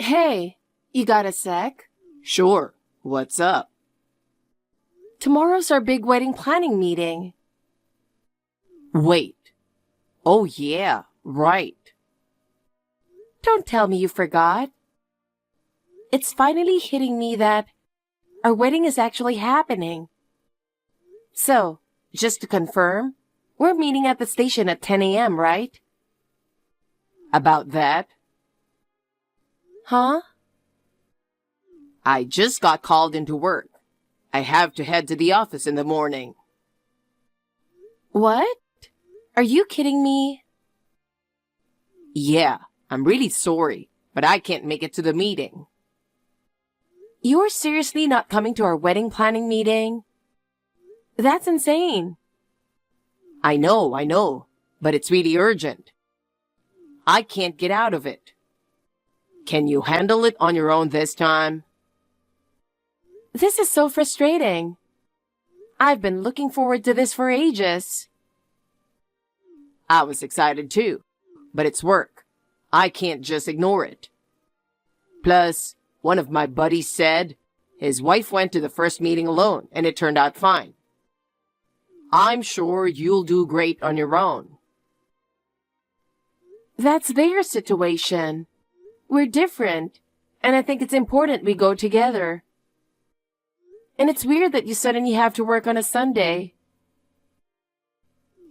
Hey, you got a sec? Sure. What's up? Tomorrow's our big wedding planning meeting. Wait. Oh yeah, right. Don't tell me you forgot. It's finally hitting me that our wedding is actually happening. So, just to confirm, we're meeting at the station at 10 a.m., right? About that, Huh? I just got called into work. I have to head to the office in the morning. What? Are you kidding me? Yeah, I'm really sorry, but I can't make it to the meeting. You're seriously not coming to our wedding planning meeting? That's insane. I know, but it's really urgent. I can't get out of it. Can you handle it on your own this time? This is so frustrating. I've been looking forward to this for ages. I was excited too, but it's work. I can't just ignore it. Plus, one of my buddies said his wife went to the first meeting alone and it turned out fine. I'm sure you'll do great on your own. That's their situation. We're different, and I think it's important we go together. And it's weird that you suddenly have to work on a Sunday.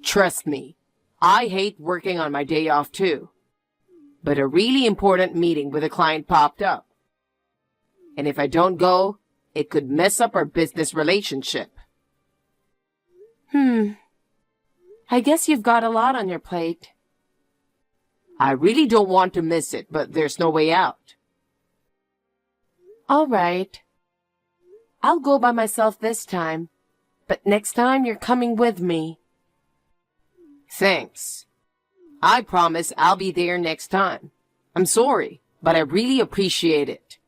Trust me, I hate working on my day off too. But a really important meeting with a client popped up. And if I don't go, it could mess up our business relationship. I guess you've got a lot on your plate. I really don't want to miss it, but there's no way out. All right. I'll go by myself this time, but next time you're coming with me. Thanks. I promise I'll be there next time. I'm sorry, but I really appreciate it.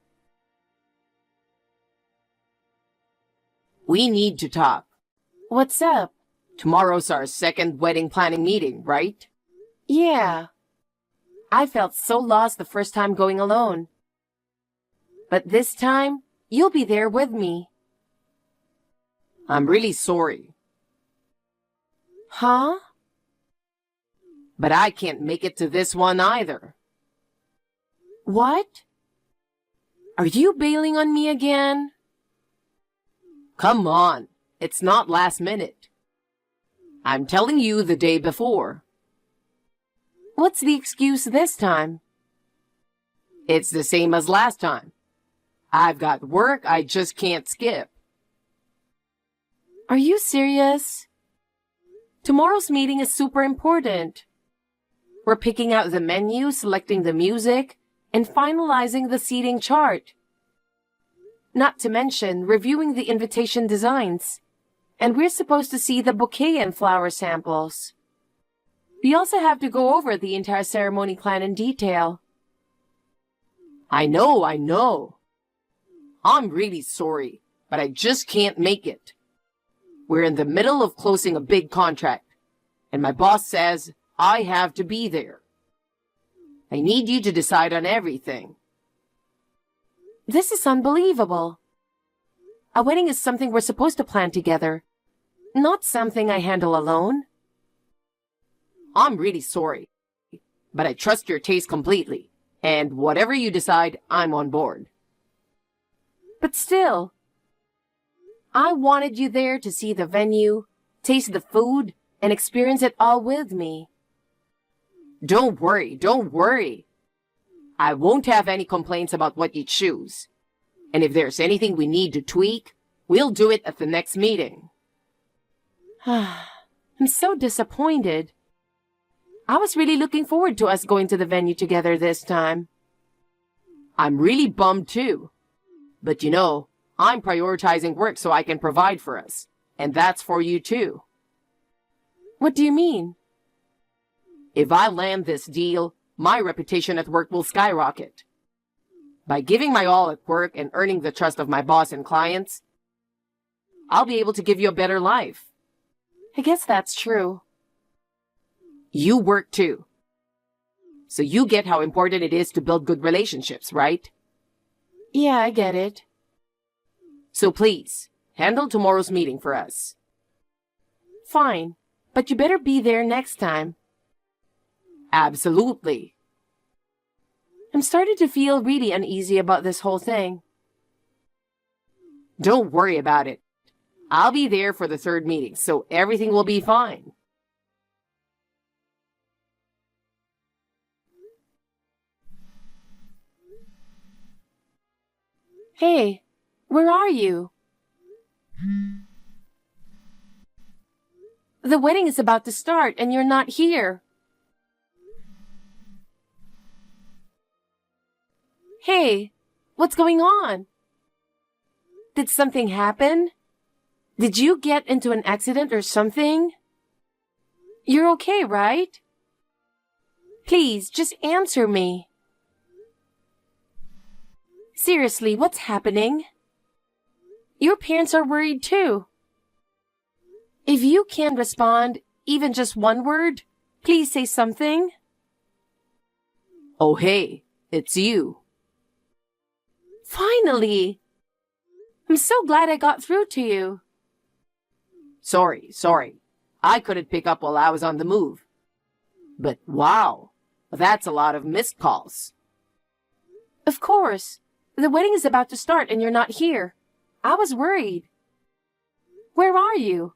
We need to talk. What's up? Tomorrow's our second wedding planning meeting, right? Yeah. I felt so lost the first time going alone. But this time, you'll be there with me. I'm really sorry, Huh? but I can't make it to this one either. What? Are you bailing on me again? Come on, it's not last minute. I'm telling you the day before. What's the excuse this time? It's the same as last time. I've got work I just can't skip. Are you serious? Tomorrow's meeting is super important. We're picking out the menu, selecting the music, and finalizing the seating chart. Not to mention reviewing the invitation designs. And we're supposed to see the bouquet and flower samples. We also have to go over the entire ceremony plan in detail. I know. I'm really sorry, but I just can't make it. We're in the middle of closing a big contract, and my boss says I have to be there. I need you to decide on everything. This is unbelievable. A wedding is something we're supposed to plan together, not something I handle alone. I'm really sorry, but I trust your taste completely, and whatever you decide, I'm on board. But still, I wanted you there to see the venue, taste the food, and experience it all with me. Don't worry. I won't have any complaints about what you choose. And if there's anything we need to tweak, we'll do it at the next meeting. I'm so disappointed. I was really looking forward to us going to the venue together this time. I'm really bummed too. But you know, I'm prioritizing work so I can provide for us. And that's for you too. What do you mean? If I land this deal, my reputation at work will skyrocket. By giving my all at work and earning the trust of my boss and clients, I'll be able to give you a better life. I guess that's true. You work too. So you get how important it is to build good relationships, right? Yeah, I get it. So please, handle tomorrow's meeting for us. Fine, but you better be there next time. Absolutely. I'm starting to feel really uneasy about this whole thing. Don't worry about it. I'll be there for the third meeting, so everything will be fine. Hey, where are you? The wedding is about to start and you're not here. Hey, what's going on? Did something happen? Did you get into an accident or something? You're okay, right? Please, just answer me. Seriously, what's happening? Your parents are worried too. If you can't respond, even just one word, please say something. Oh, hey, it's you. Finally! I'm so glad I got through to you. Sorry. I couldn't pick up while I was on the move. But wow, that's a lot of missed calls. Of course. The wedding is about to start and you're not here. I was worried. Where are you?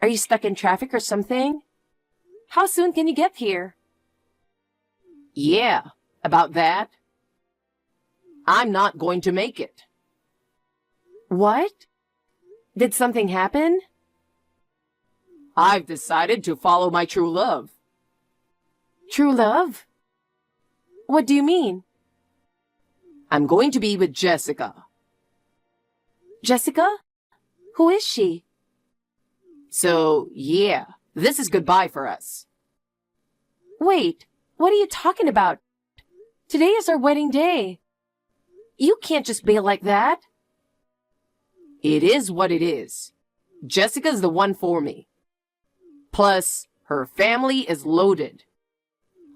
Are you stuck in traffic or something? How soon can you get here? Yeah, about that. I'm not going to make it. What? Did something happen? I've decided to follow my true love. True love? What do you mean? I'm going to be with Jessica. Jessica? Who is she? So, yeah, this is goodbye for us. Wait, what are you talking about? Today is our wedding day. You can't just bail like that. It is what it is. Jessica's the one for me. Plus, her family is loaded.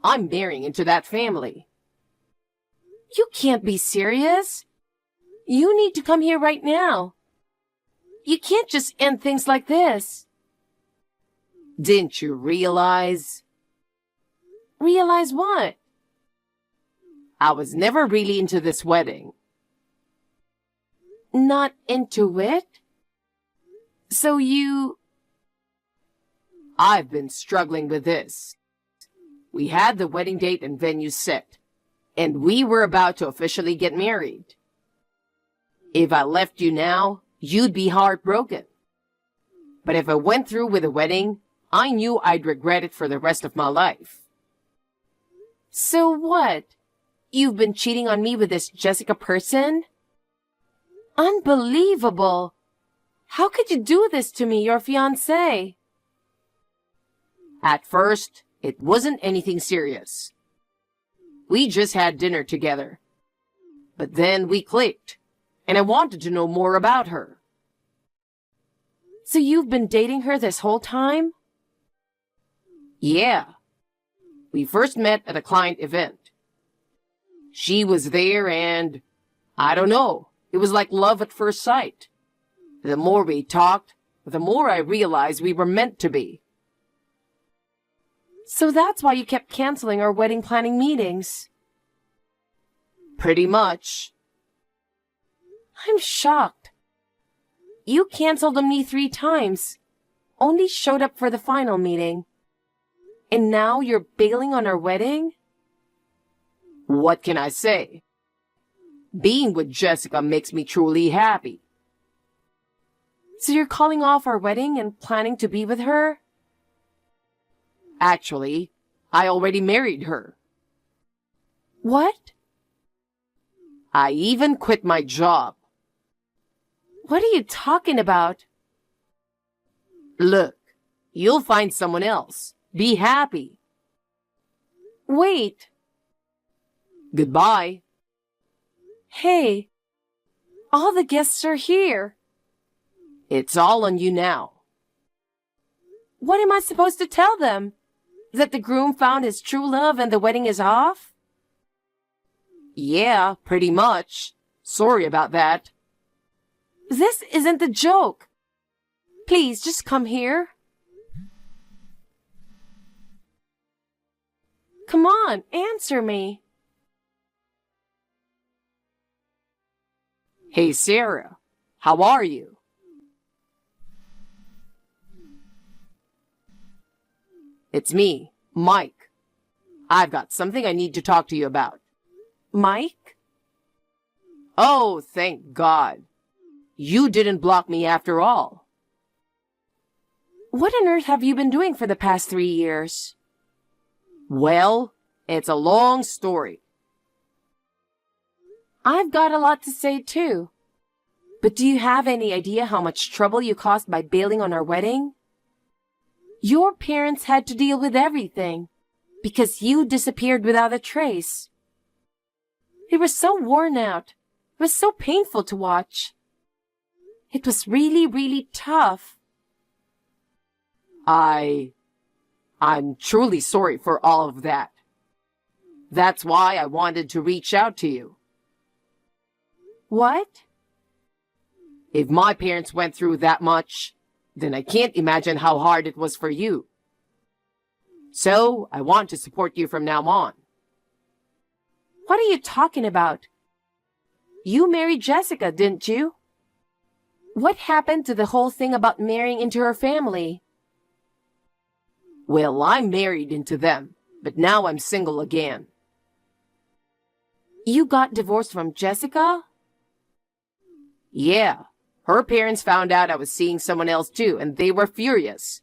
I'm marrying into that family. You can't be serious. You need to come here right now. You can't just end things like this. Didn't you realize? Realize what? I was never really into this wedding. Not into it? So I've been struggling with this. We had the wedding date and venue set, and we were about to officially get married. If I left you now, you'd be heartbroken. But if I went through with the wedding, I knew I'd regret it for the rest of my life. So what? You've been cheating on me with this Jessica person? Unbelievable! How could you do this to me, your fiancé? At first, it wasn't anything serious. We just had dinner together. But then we clicked, and I wanted to know more about her. So you've been dating her this whole time? Yeah. We first met at a client event. She was there and, I don't know, it was like love at first sight. The more we talked, the more I realized we were meant to be. So that's why you kept canceling our wedding planning meetings. Pretty much. I'm shocked. You canceled on me 3 times. Only showed up for the final meeting. And now you're bailing on our wedding? What can I say? Being with Jessica makes me truly happy. So you're calling off our wedding and planning to be with her? Actually, I already married her. What? I even quit my job. What are you talking about? Look, you'll find someone else. Be happy. Wait. Goodbye. Hey, all the guests are here. It's all on you now. What am I supposed to tell them? That the groom found his true love and the wedding is off? Yeah, pretty much. Sorry about that. This isn't a joke. Please, just come here. Come on, answer me. Hey, Sarah. How are you? It's me, Mike. I've got something I need to talk to you about. Mike? Oh, thank God. You didn't block me after all. What on earth have you been doing for the past 3 years? Well, it's a long story. I've got a lot to say too. But do you have any idea how much trouble you caused by bailing on our wedding? Your parents had to deal with everything because you disappeared without a trace. They were so worn out. It was so painful to watch. It was really, really tough. I'm truly sorry for all of that. That's why I wanted to reach out to you. What? If my parents went through that much, then I can't imagine how hard it was for you. So, I want to support you from now on. What are you talking about? You married Jessica, didn't you? What happened to the whole thing about marrying into her family? Well, I'm married into them, but now I'm single again. You got divorced from Jessica? Yeah, her parents found out I was seeing someone else too, and they were furious.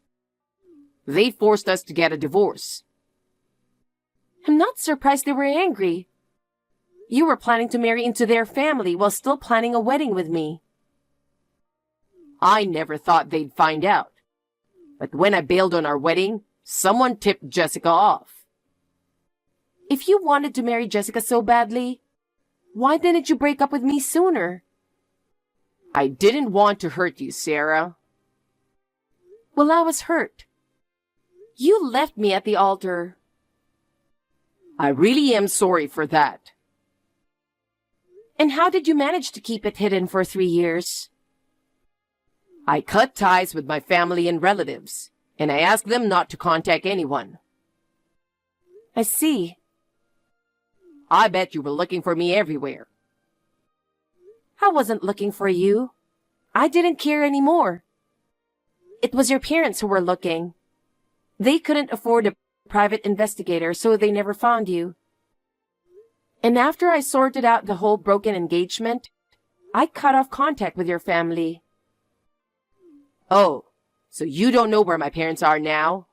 They forced us to get a divorce. I'm not surprised they were angry. You were planning to marry into their family while still planning a wedding with me. I never thought they'd find out. But when I bailed on our wedding, someone tipped Jessica off. If you wanted to marry Jessica so badly, why didn't you break up with me sooner? I didn't want to hurt you, Sarah. Well, I was hurt. You left me at the altar. I really am sorry for that. And how did you manage to keep it hidden for 3 years? I cut ties with my family and relatives, and I asked them not to contact anyone. I see. I bet you were looking for me everywhere. I wasn't looking for you. I didn't care anymore. It was your parents who were looking. They couldn't afford a private investigator, so they never found you. And after I sorted out the whole broken engagement, I cut off contact with your family. Oh, so you don't know where my parents are now?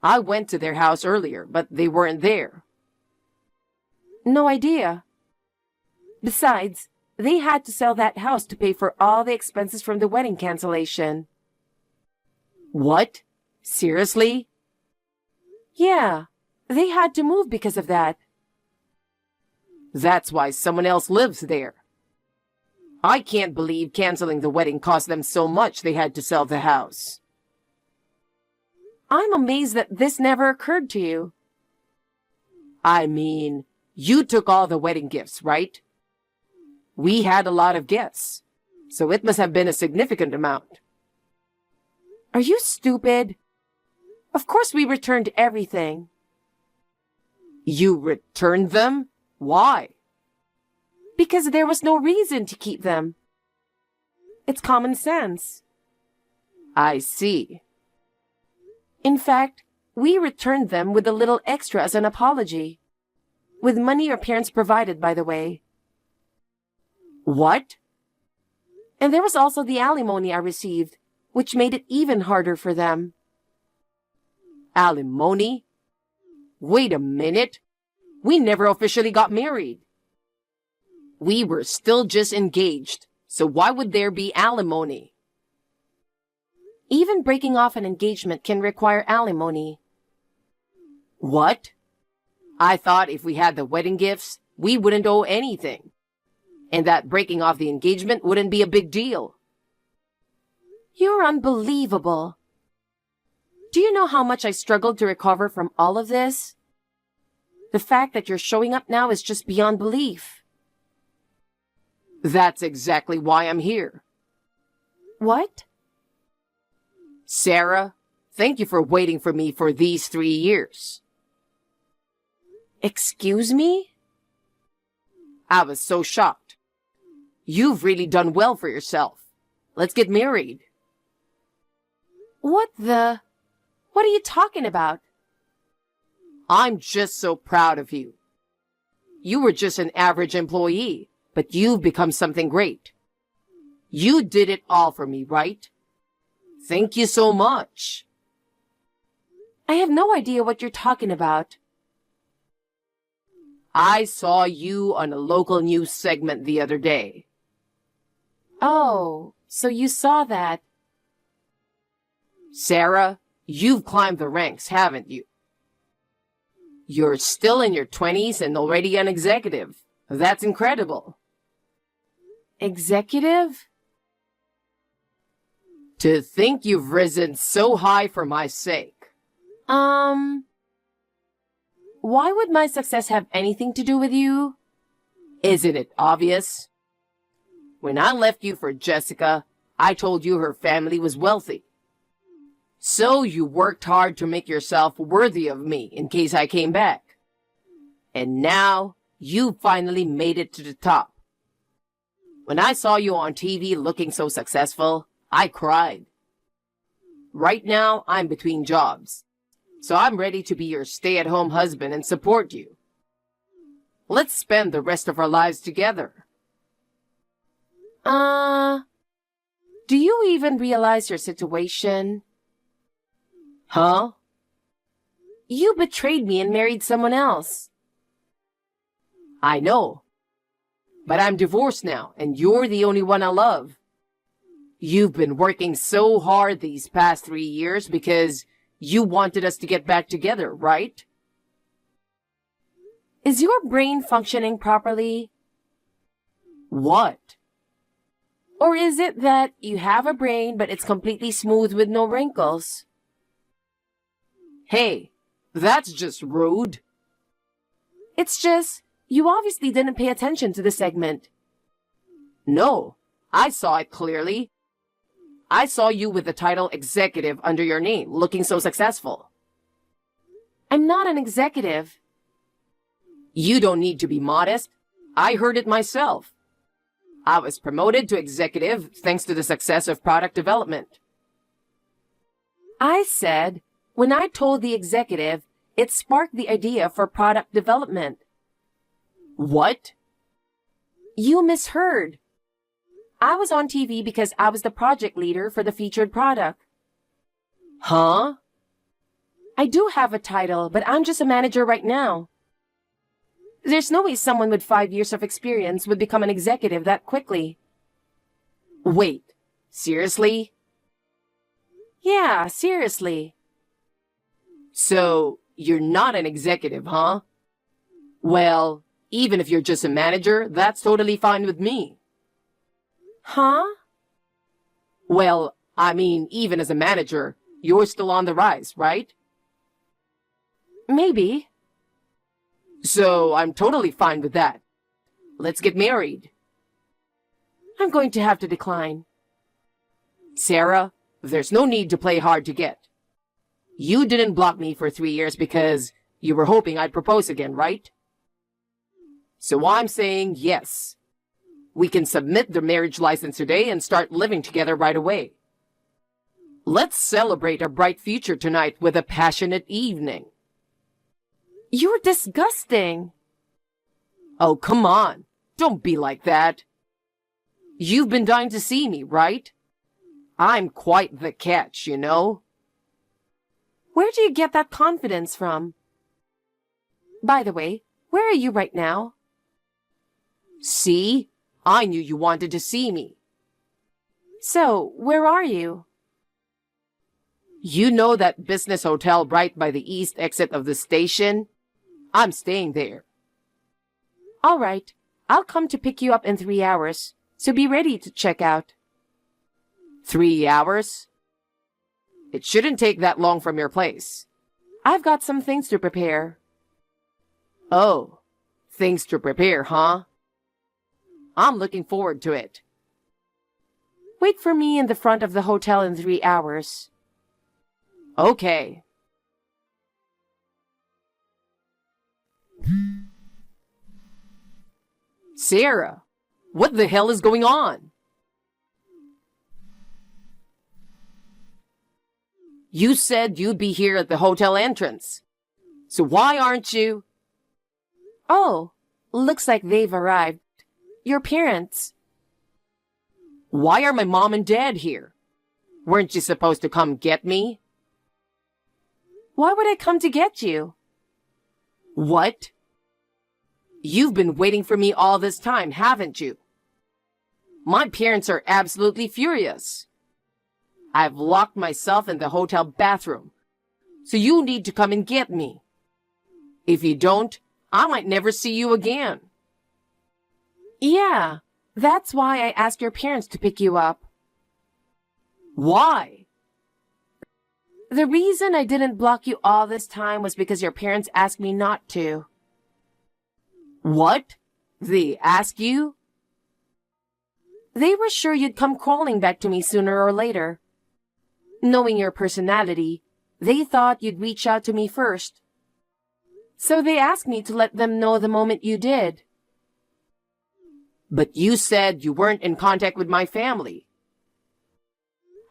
I went to their house earlier, but they weren't there. No idea. Besides, they had to sell that house to pay for all the expenses from the wedding cancellation. What? Seriously? Yeah, they had to move because of that. That's why someone else lives there. I can't believe canceling the wedding cost them so much they had to sell the house. I'm amazed that this never occurred to you. I mean, you took all the wedding gifts, right? We had a lot of guests, so it must have been a significant amount. Are you stupid? Of course we returned everything. You returned them? Why? Because there was no reason to keep them. It's common sense. I see. In fact, we returned them with a little extra as an apology. With money your parents provided, by the way. What? And there was also the alimony I received, which made it even harder for them. Alimony? Wait a minute. We never officially got married. We were still just engaged, so why would there be alimony? Even breaking off an engagement can require alimony. What? I thought if we had the wedding gifts, we wouldn't owe anything. And that breaking off the engagement wouldn't be a big deal. You're unbelievable. Do you know how much I struggled to recover from all of this? The fact that you're showing up now is just beyond belief. That's exactly why I'm here. What? Sarah, thank you for waiting for me for these 3 years. Excuse me? I was so shocked. You've really done well for yourself. Let's get married. What are you talking about? I'm just so proud of you. You were just an average employee, but you've become something great. You did it all for me, right? Thank you so much. I have no idea what you're talking about. I saw you on a local news segment the other day. Oh, so you saw that. Sarah, you've climbed the ranks, haven't you? You're still in your 20s and already an executive. That's incredible. Executive? To think you've risen so high for my sake. Why would my success have anything to do with you? Isn't it obvious? When I left you for Jessica, I told you her family was wealthy. So you worked hard to make yourself worthy of me in case I came back. And now you finally made it to the top. When I saw you on TV looking so successful, I cried. Right now, I'm between jobs, so I'm ready to be your stay-at-home husband and support you. Let's spend the rest of our lives together. Do you even realize your situation? Huh? You betrayed me and married someone else. I know. But I'm divorced now, and you're the only one I love. You've been working so hard these past 3 years because you wanted us to get back together, right? Is your brain functioning properly? What? Or is it that you have a brain but it's completely smooth with no wrinkles? Hey, that's just rude. It's just, you obviously didn't pay attention to the segment. No, I saw it clearly. I saw you with the title executive under your name, looking so successful. I'm not an executive. You don't need to be modest. I heard it myself. I was promoted to executive thanks to the success of product development. I said, when I told the executive, it sparked the idea for product development. What? You misheard. I was on TV because I was the project leader for the featured product. Huh? I do have a title, but I'm just a manager right now. There's no way someone with 5 years of experience would become an executive that quickly. Wait, seriously? Yeah, seriously. So, you're not an executive, huh? Well, even if you're just a manager, that's totally fine with me. Huh? Well, I mean, even as a manager, you're still on the rise, right? Maybe. So, I'm totally fine with that. Let's get married. I'm going to have to decline. Sarah, there's no need to play hard to get. You didn't block me for 3 years because you were hoping I'd propose again, right? So I'm saying yes. We can submit the marriage license today and start living together right away. Let's celebrate our bright future tonight with a passionate evening. You're disgusting. Oh, come on. Don't be like that. You've been dying to see me, right? I'm quite the catch, you know? Where do you get that confidence from? By the way, where are you right now? See? I knew you wanted to see me. So, where are you? You know that business hotel right by the east exit of the station? I'm staying there. All right, I'll come to pick you up in 3 hours, so be ready to check out. 3 hours? It shouldn't take that long from your place. I've got some things to prepare. Oh, things to prepare, huh? I'm looking forward to it. Wait for me in the front of the hotel in 3 hours. Okay. Sarah, what the hell is going on? You said you'd be here at the hotel entrance. So why aren't you? Oh, looks like they've arrived. Your parents. Why are my mom and dad here? Weren't you supposed to come get me? Why would I come to get you? What? You've been waiting for me all this time, haven't you? My parents are absolutely furious. I've locked myself in the hotel bathroom, so you need to come and get me. If you don't, I might never see you again. Yeah, that's why I asked your parents to pick you up. Why? The reason I didn't block you all this time was because your parents asked me not to. What? They ask you? They were sure you'd come crawling back to me sooner or later. Knowing your personality, they thought you'd reach out to me first. So they asked me to let them know the moment you did. But you said you weren't in contact with my family.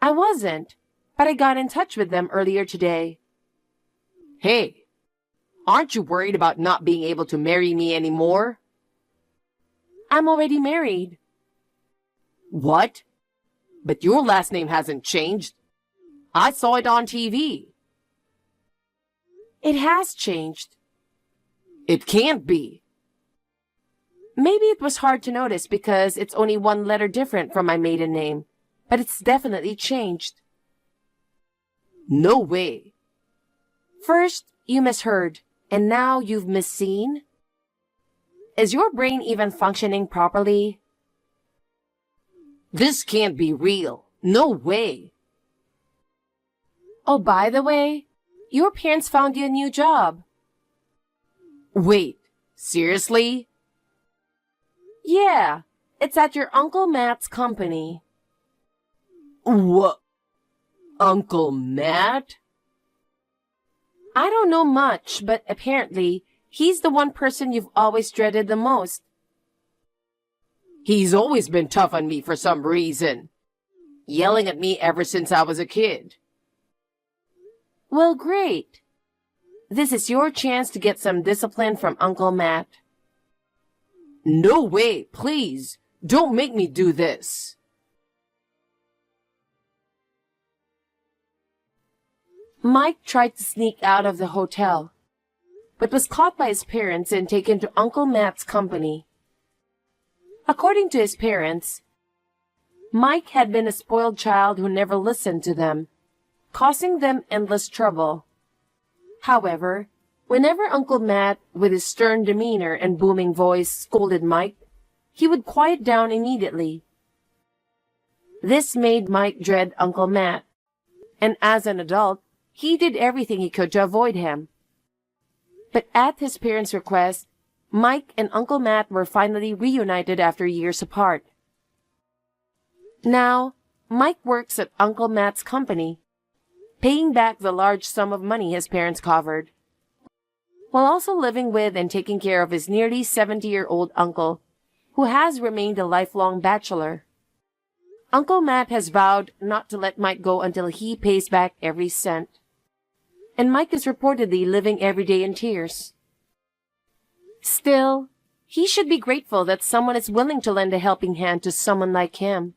I wasn't, but I got in touch with them earlier today. Hey, aren't you worried about not being able to marry me anymore? I'm already married. What? But your last name hasn't changed. I saw it on TV. It has changed. It can't be. Maybe it was hard to notice because it's only one letter different from my maiden name, but it's definitely changed. No way. First, you misheard, and now you've misseen? Is your brain even functioning properly? This can't be real. No way. Oh, by the way, your parents found you a new job. Wait, seriously? Yeah, it's at your Uncle Matt's company. What? Uncle Matt? I don't know much, but apparently, he's the one person you've always dreaded the most. He's always been tough on me for some reason. Yelling at me ever since I was a kid. Well, great. This is your chance to get some discipline from Uncle Matt. No way, please. Don't make me do this. Mike tried to sneak out of the hotel, but was caught by his parents and taken to Uncle Matt's company. According to his parents, Mike had been a spoiled child who never listened to them, causing them endless trouble. However, whenever Uncle Matt, with his stern demeanor and booming voice, scolded Mike, he would quiet down immediately. This made Mike dread Uncle Matt, and as an adult, he did everything he could to avoid him. But at his parents' request, Mike and Uncle Matt were finally reunited after years apart. Now, Mike works at Uncle Matt's company, paying back the large sum of money his parents covered, while also living with and taking care of his nearly 70-year-old uncle, who has remained a lifelong bachelor. Uncle Matt has vowed not to let Mike go until he pays back every cent. And Mike is reportedly living every day in tears. Still, he should be grateful that someone is willing to lend a helping hand to someone like him.